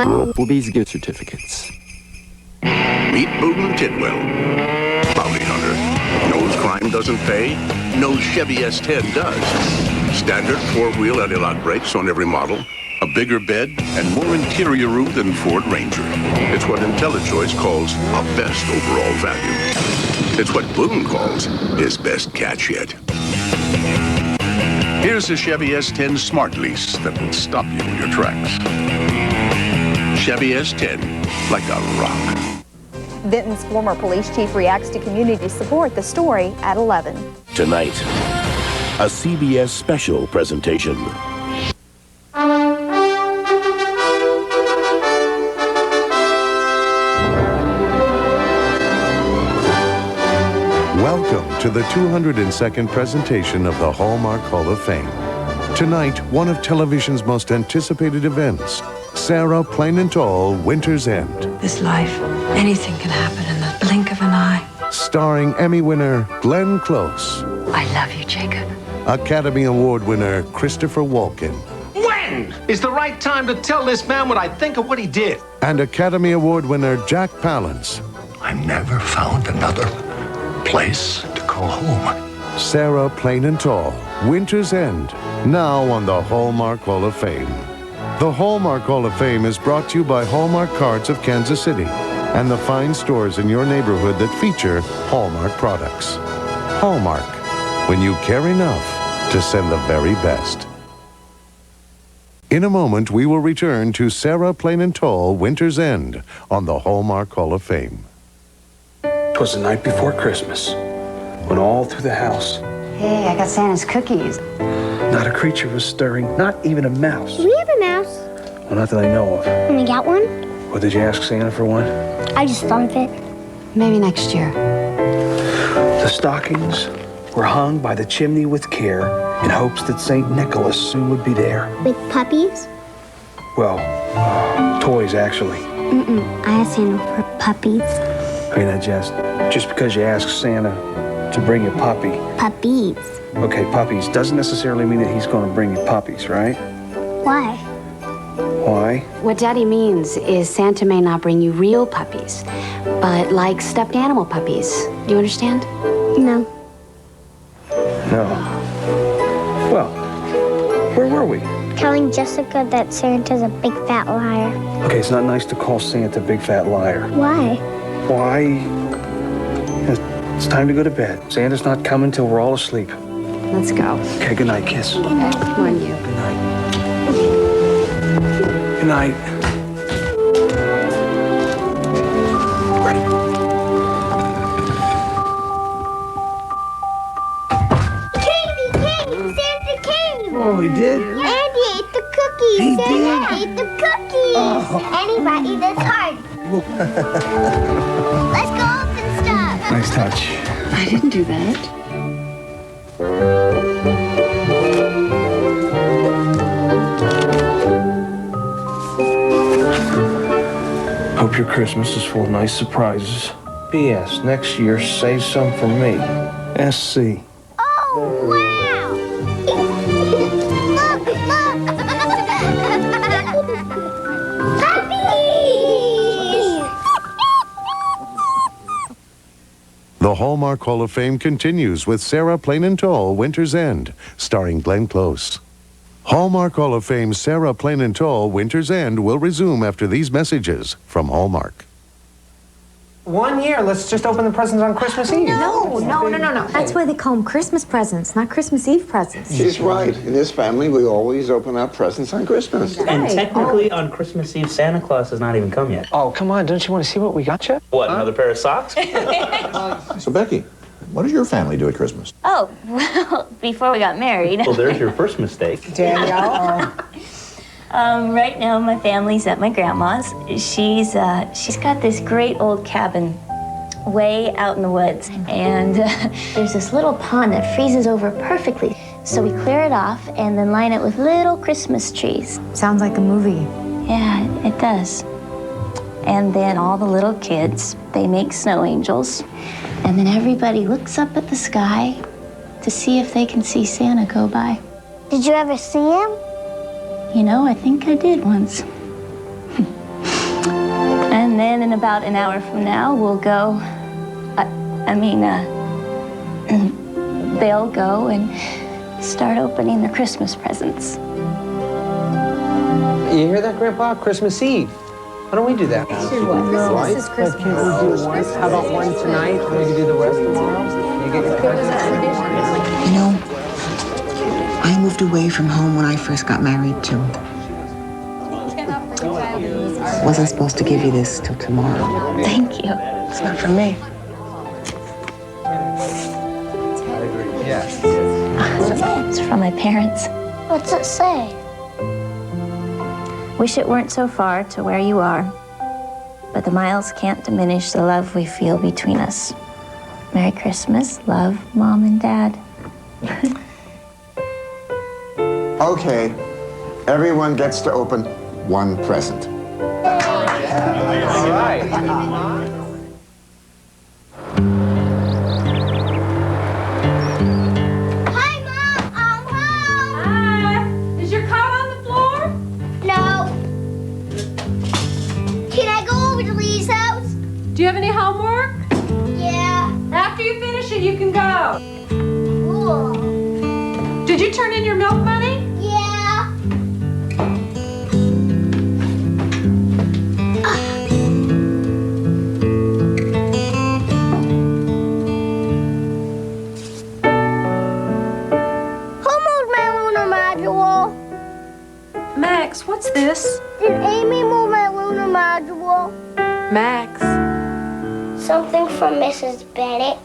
Applebee's gift certificates. Meet Boone Tidwell, bounty hunter. Knows crime doesn't pay, knows Chevy S10 does. Standard four-wheel anti-lock brakes on every model, a bigger bed, and more interior room than Ford Ranger. It's what IntelliChoice calls a best overall value. It's what Boone calls his best catch yet. Here's a Chevy S10 Smart Lease that will stop you in your tracks. Chevy S10, like a rock. Vinton's former police chief reacts to community support. The story at 11. Tonight, a CBS special presentation. Welcome to the 202nd presentation of the Hallmark Hall of Fame. Tonight, one of television's most anticipated events, Sarah Plain and Tall, Winter's End. This life, anything can happen in the blink of an eye. Starring Emmy winner Glenn Close. I love you, Jacob. Academy Award winner Christopher Walken. When is the right time to tell this man what I think of what he did? And Academy Award winner Jack Palance. I never found another place to call home. Sarah Plain and Tall, Winter's End, now on the Hallmark Hall of Fame. The Hallmark Hall of Fame is brought to you by Hallmark Cards of Kansas City and the fine stores in your neighborhood that feature Hallmark products. Hallmark, when you care enough to send the very best. In a moment, we will return to Sarah Plain and Tall, Winter's End on the Hallmark Hall of Fame. 'Twas the night before Christmas, when all through the house, Hey, I got Santa's cookies. not a creature was stirring, not even a mouse. Do we have a mouse? Well, not that I know of. Can we get one? Well, did you ask Santa for one? I just thought of it. Maybe next year. The stockings were hung by the chimney with care in hopes that St. Nicholas soon would be there. With puppies? Well, toys, actually. I asked Santa for puppies. I mean, I just because you ask Santa to bring you a puppy. Puppies. Okay, puppies doesn't necessarily mean that he's going to bring you puppies, right? Why? Why? What Daddy means is Santa may not bring you real puppies, but like stuffed animal puppies. Do you understand? No. No. Well, where were we? Telling Jessica that Santa's a big fat liar. Okay, it's not nice to call Santa a big fat liar. Why? Why? It's time to go to bed. Santa's not coming till we're all asleep. Let's go. Okay, good night, kiss. Okay, come on, you. Good night. Good night. Ready? Came! Santa came! Oh, he did? And he ate the cookies! He Santa ate the cookies! Oh. And he brought you this card. Let's go open stuff! Nice touch. I didn't do that. Hope your Christmas is full of nice surprises. P.S. Next year, save some for me. S.C. Oh, wow! Look! Puppies! The Hallmark Hall of Fame continues with Sarah Plain and Tall, Winter's End, starring Glenn Close. Hallmark Hall of Fame Sarah Plain and Tall, Winter's End will resume after these messages from Hallmark. 1 year. Let's just open the presents on Christmas Eve. No. That's why they call them Christmas presents, not Christmas Eve presents. She's right. In this family, we always open our presents on Christmas. And technically, on Christmas Eve, Santa Claus has not even come yet. Oh, come on. Don't you want to see what we got you? What, another pair of socks? So, Becky, what does your family do at Christmas? Oh, well, before we got married. Well, there's your first mistake. Danielle? Right now, my family's at my grandma's. She's got this great old cabin way out in the woods. And there's this little pond that freezes over perfectly. So we clear it off and then line it with little Christmas trees. Sounds like a movie. Yeah, it does. And then all the little kids, they make snow angels. And then everybody looks up at the sky to see if they can see Santa go by. Did you ever see him? You know, I think I did once. about an hour from now, we'll go, they'll go and start opening the Christmas presents. You hear that, Grandpa? Christmas Eve. Why don't we do that? Christmas is Christmas. Can't we do one? How about one tonight? Maybe do the rest tomorrow? You get your presents. You know, I moved away from home when I first got married, too. Wasn't supposed to give you this till tomorrow. Thank you. It's not for me. Yes. It's from my parents. What's it say? Wish it weren't so far to where you are, but the miles can't diminish the love we feel between us. Merry Christmas, love, Mom and Dad. Okay, everyone gets to open one present. All right. Hi, Mom. I'm home. Hi. Is your coat on the floor? No. Can I go over to Lee's house? Do you have any homework? Yeah. After you finish it, you can go. Cool. Did you turn in your milk money? Yeah. Who moved my lunar module? Max, what's this? Did Amy move my lunar module? Max, Something from Mrs. Bennett.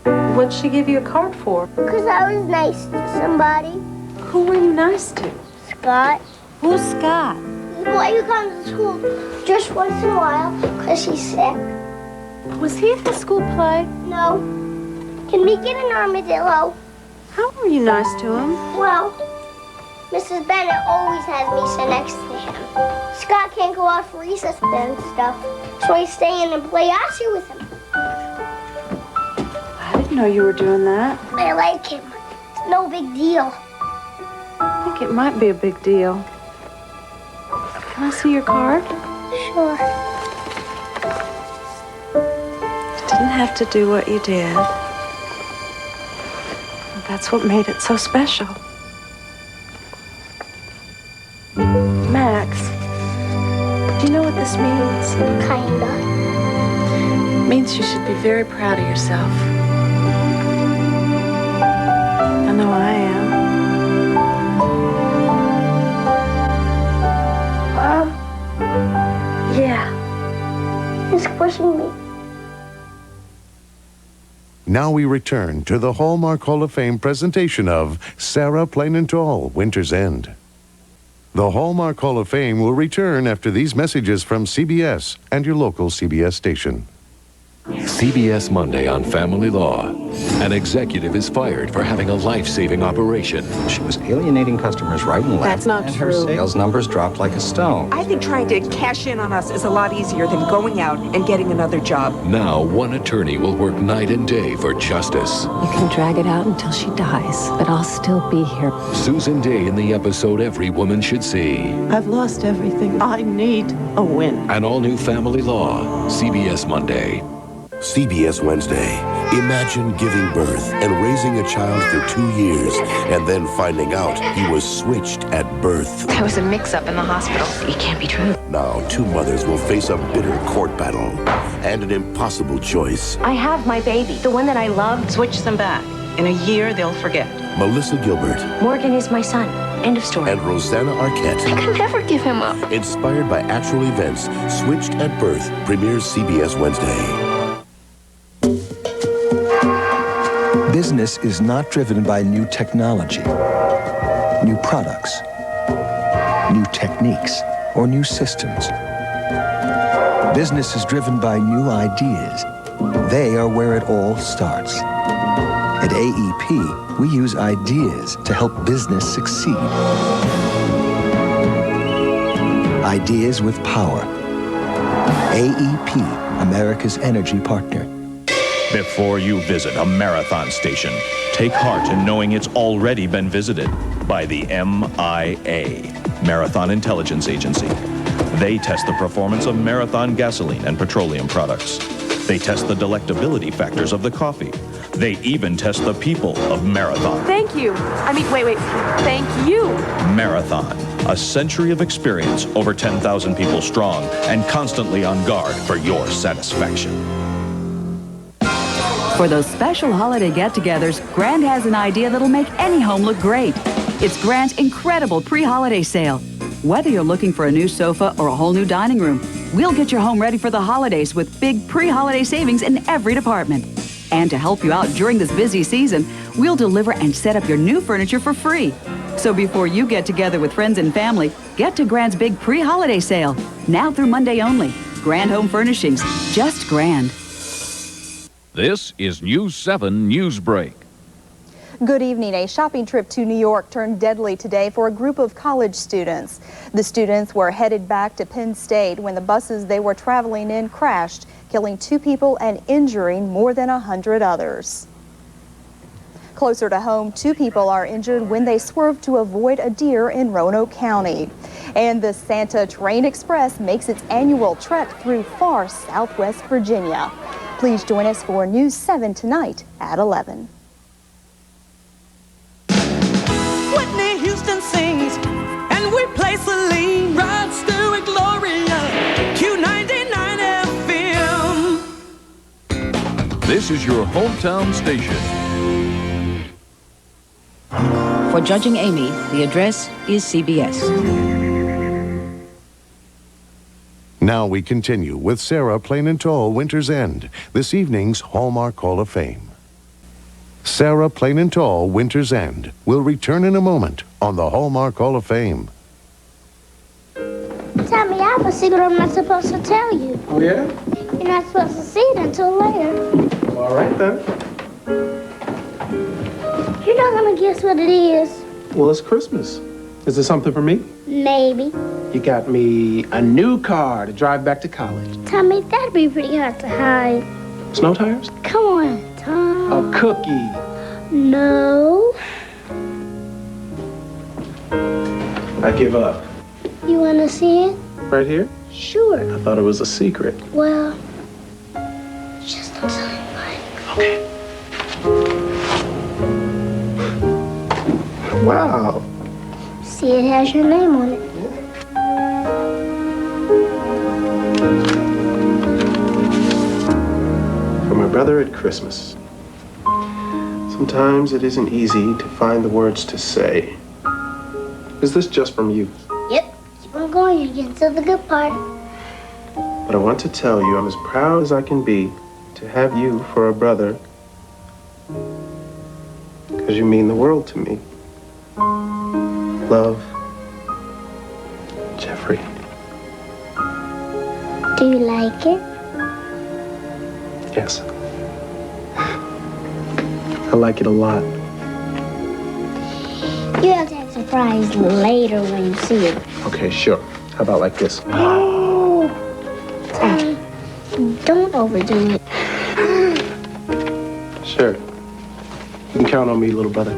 what'd she give you a card for? Because I was nice to somebody. Who were you nice to? Scott. Who's Scott? The boy who comes to school just once in a while because he's sick. Was he at the school play? No. Can we get an armadillo? How were you nice to him? Well, Mrs. Bennett always has me sit next to him. Scott can't go out for recess and stuff, so I stay in and play Yahtzee with him. I didn't know you were doing that. I like him. It's no big deal. I think it might be a big deal. Can I see your card? Sure. You didn't have to do what you did. That's what made it so special. Max, do you know what this means? Kinda. It means you should be very proud of yourself. I know I am. Mom? Yeah. He's pushing me. Now we return to the Hallmark Hall of Fame presentation of Sarah Plain and Tall, Winter's End. The Hallmark Hall of Fame will return after these messages from CBS and your local CBS station. CBS Monday on Family Law. An executive is fired for having a life-saving operation. She was alienating customers right and left. That's not and true. Her sales numbers dropped like a stone. I think trying to cash in on us is a lot easier than going out and getting another job. Now, one attorney will work night and day for justice. You can drag it out until she dies, but I'll still be here. Susan Day in the episode every woman should see. I've lost everything. I need a win. An all-new Family Law. CBS Monday. CBS Wednesday. Imagine giving birth and raising a child for 2 years and then finding out he was switched at birth. There was a mix-up in the hospital. It can't be true. Now, two mothers will face a bitter court battle and an impossible choice. I have my baby, the one that I love. Switch them back. In a year, they'll forget. Melissa Gilbert Morgan is my son. End of story. and Rosanna Arquette. I can never give him up. Inspired by actual events, Switched at Birth premieres CBS Wednesday. Business is not driven by new technology, new products, new techniques, or new systems. Business is driven by new ideas. They are where it all starts. At AEP, we use ideas to help business succeed. Ideas with power. AEP, America's energy partner. Before you visit a marathon station, take heart in knowing it's already been visited by the MIA, Marathon Intelligence Agency. They test the performance of Marathon gasoline and petroleum products. They test the delectability factors of the coffee. They even test the people of Marathon. Thank you. Wait. Thank you. Marathon, a century of experience, over 10,000 people strong, and constantly on guard for your satisfaction. For those special holiday get-togethers, Grand has an idea that'll make any home look great. It's Grand's incredible pre-holiday sale. Whether you're looking for a new sofa or a whole new dining room, we'll get your home ready for the holidays with big pre-holiday savings in every department. And to help you out during this busy season, we'll deliver and set up your new furniture for free. So before you get together with friends and family, get to Grand's big pre-holiday sale. Now through Monday only. Grand Home Furnishings. Just Grand. This is News 7 Newsbreak. Good evening. A shopping trip to New York turned deadly today for a group of college students. The students were headed back to Penn State when the buses they were traveling in crashed, killing 2 people and injuring more than 100 others. Closer to home, 2 people are injured when they swerved to avoid a deer in Roanoke County. And the Santa Train Express makes its annual trek through far southwest Virginia. Please join us for News 7 tonight at 11. Whitney Houston sings, and we play Celine, Rod Stewart, Gloria, Q99 FM. This is your hometown station. For Judging Amy, the address is CBS. Now we continue with Sarah Plain and Tall Winter's End, this evening's Hallmark Hall of Fame. Sarah Plain and Tall Winter's End will return in a moment on the Hallmark Hall of Fame. Tommy, I have a secret I'm not supposed to tell you. Oh, yeah? You're not supposed to see it until later. All right, then. You're not gonna guess what it is. Well, it's Christmas. Is it something for me? Maybe. You got me a new car to drive back to college. Tommy, that'd be pretty hard to hide. Snow tires? Come on, Tom. A cookie. No. I give up. You wanna see it? Right here? Sure. I thought it was a secret. Well, just don't tell anybody. Okay. Wow. See, it has your name on it. For my brother at Christmas. Sometimes it isn't easy to find the words to say. Is this just from you? Yep. Keep on going. You get to the good part. But I want to tell you I'm as proud as I can be to have you for a brother. Because you mean the world to me. Love, Jeffrey. Do you like it? Yes. I like it a lot. You have to act surprised later when you see it. Okay, sure. How about like this? Tommy, don't overdo it. Sure. You can count on me, little brother.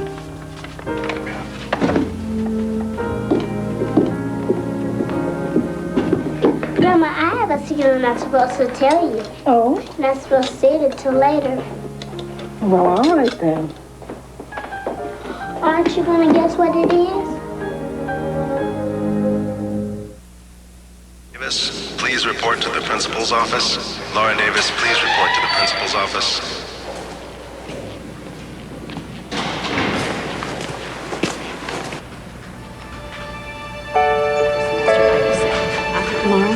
Grandma, I have a secret I'm not supposed to tell you. Oh? I'm not supposed to say it until later. Well, all right then. Aren't you gonna guess what it is? Davis, please report to the principal's office. Lauren Davis, please report to the principal's office. Laura?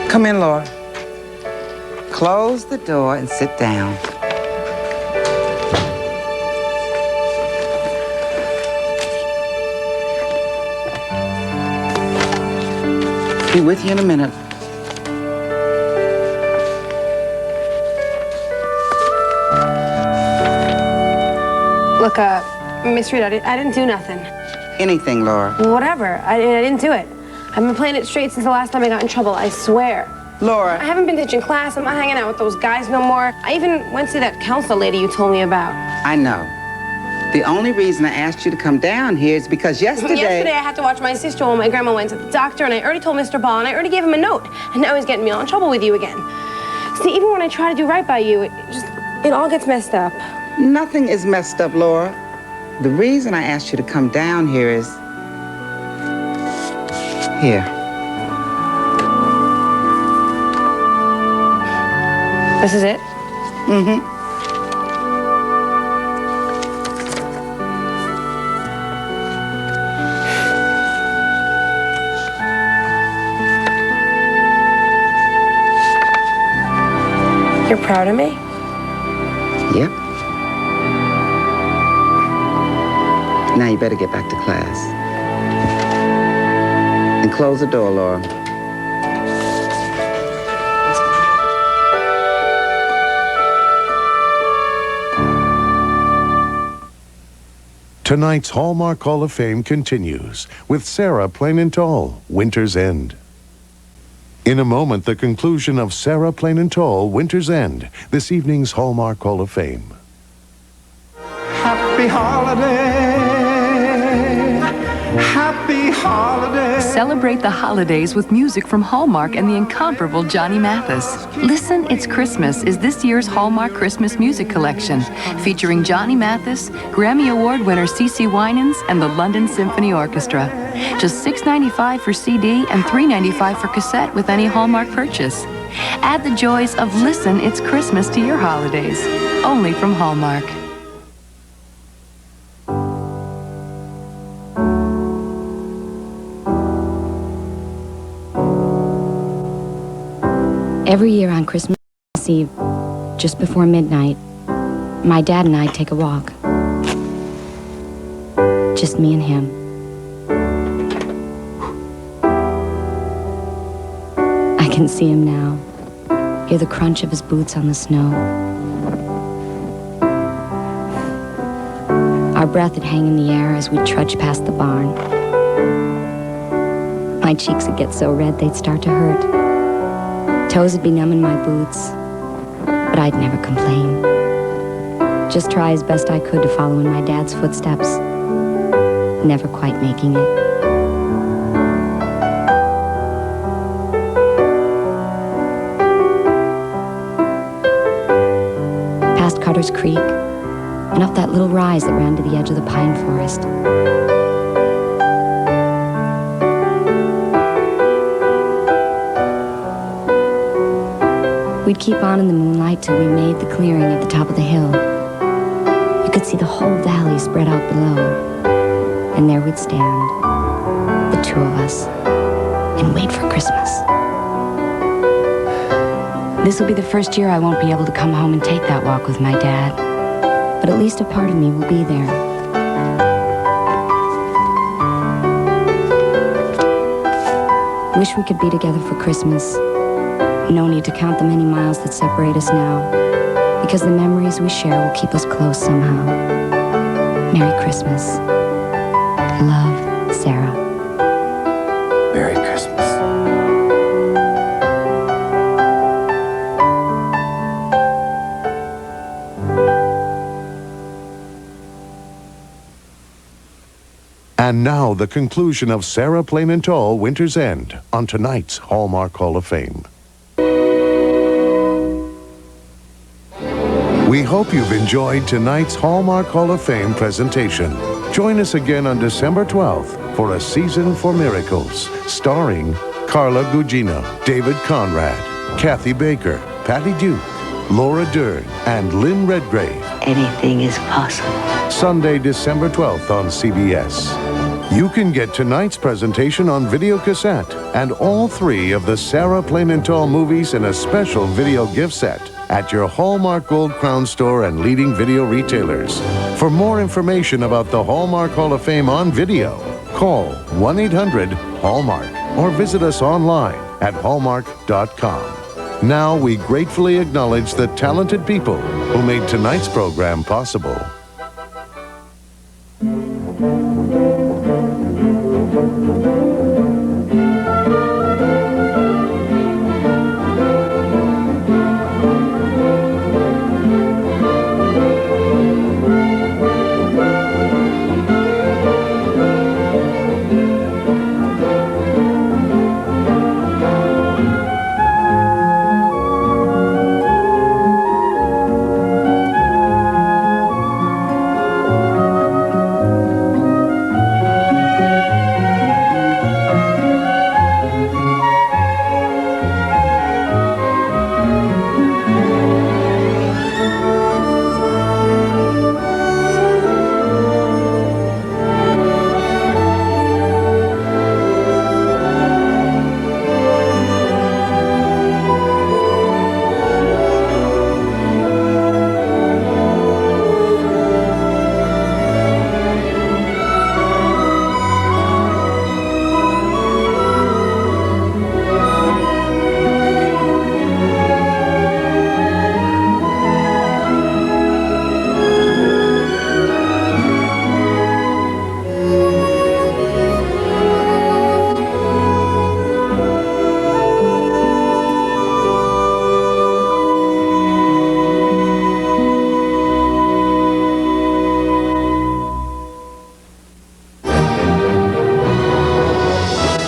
Come in, Laura. Close the door and sit down. Be with you in a minute. Look, Miss Reed, I didn't do nothing. Anything, Laura. Whatever. I didn't do it. I've been playing it straight since the last time I got in trouble, I swear. Laura. I haven't been teaching class. I'm not hanging out with those guys no more. I even went to see that counselor lady you told me about. I know. The only reason I asked you to come down here is because Yesterday I had to watch my sister while my grandma went to the doctor, and I already told Mr. Ball, and I already gave him a note. And now he's getting me all in trouble with you again. See, even when I try to do right by you, it all gets messed up. Nothing is messed up, Laura. The reason I asked you to come down here is... Here. This is it? Mm-hmm. You're proud of me? Yep. Now you better get back to class. And close the door, Laura. Tonight's Hallmark Hall of Fame continues with Sarah Plain and Tall, Winter's End. In a moment, the conclusion of Sarah Plain and Tall, Winter's End, this evening's Hallmark Hall of Fame. Happy holiday. Happy holiday. Celebrate the holidays with music from Hallmark and the incomparable Johnny Mathis. Listen, It's Christmas is this year's Hallmark Christmas music collection, featuring Johnny Mathis, Grammy Award winner CeCe Winans, and the London Symphony Orchestra. Just $6.95 for CD and $3.95 for cassette with any Hallmark purchase. Add the joys of Listen, It's Christmas to your holidays. Only from Hallmark. Every year on Christmas Eve, just before midnight, my dad and I take a walk. Just me and him. I can see him now, hear the crunch of his boots on the snow. Our breath would hang in the air as we trudge past the barn. My cheeks would get so red they'd start to hurt. Toes would be numb in my boots, but I'd never complain. Just try as best I could to follow in my dad's footsteps, never quite making it. Past Carter's Creek, and up that little rise that ran to the edge of the pine forest. We'd keep on in the moonlight till we made the clearing at the top of the hill. You could see the whole valley spread out below. And there we'd stand, the two of us, and wait for Christmas. This will be the first year I won't be able to come home and take that walk with my dad. But at least a part of me will be there. Wish we could be together for Christmas. No need to count the many miles that separate us now, because the memories we share will keep us close somehow. Merry Christmas. Love, Sarah. Merry Christmas. And now the conclusion of Sarah Plain and Tall, Winter's End, on tonight's Hallmark Hall of Fame. We hope you've enjoyed tonight's Hallmark Hall of Fame presentation. Join us again on December 12th for A Season for Miracles, starring Carla Gugino, David Conrad, Kathy Baker, Patty Duke, Laura Dern, and Lynn Redgrave. Anything is possible. Sunday, December 12th on CBS. You can get tonight's presentation on video cassette and all 3 of the Sarah Plain and Tall movies in a special video gift set at your Hallmark Gold Crown store and leading video retailers. For more information about the Hallmark Hall of Fame on video, call 1-800-HALLMARK or visit us online at hallmark.com. Now we gratefully acknowledge the talented people who made tonight's program possible.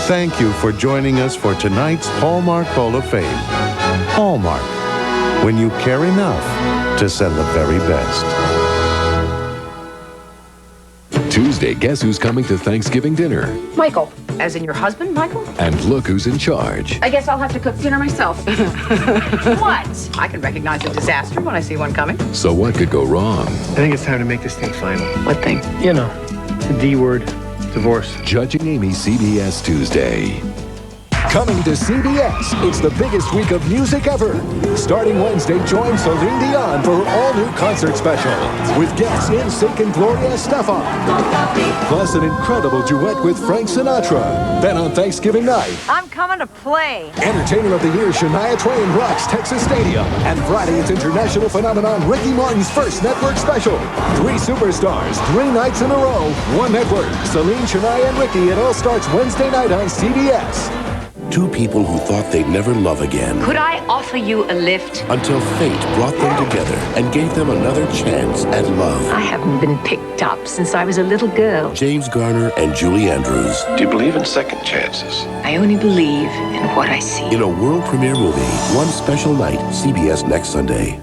Thank you for joining us for tonight's Hallmark Hall of Fame. Hallmark, when you care enough to send the very best. Tuesday, guess who's coming to Thanksgiving dinner? Michael, as in your husband, Michael? And look who's in charge. I guess I'll have to cook dinner myself. What? I can recognize a disaster when I see one coming. So what could go wrong? I think it's time to make this thing final. What thing? You know, the D word, divorce. Judging Amy, CBS Tuesday. Coming to CBS, it's the biggest week of music ever. Starting Wednesday, join Celine Dion for her all-new concert special with guests NSYNC and Gloria Estefan. Plus an incredible duet with Frank Sinatra. Then on Thanksgiving night, I'm coming to play. Entertainer of the Year Shania Twain rocks Texas Stadium. And Friday, it's international phenomenon Ricky Martin's first network special. 3 superstars, 3 nights in a row, 1 network. Celine, Shania, and Ricky. It all starts Wednesday night on CBS. 2 people who thought they'd never love again. Could I offer you a lift? Until fate brought them together and gave them another chance at love. I haven't been picked up since I was a little girl. James Garner and Julie Andrews. Do you believe in second chances? I only believe in what I see. In a world premiere movie, One Special Night, CBS next Sunday.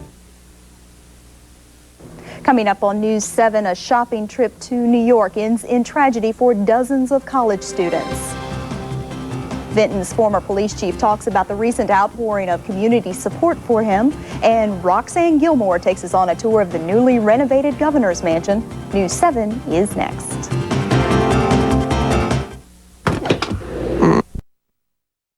Coming up on News 7, a shopping trip to New York ends in tragedy for dozens of college students. Vinton's former police chief talks about the recent outpouring of community support for him, and Roxanne Gilmore takes us on a tour of the newly renovated governor's mansion. News 7 is next.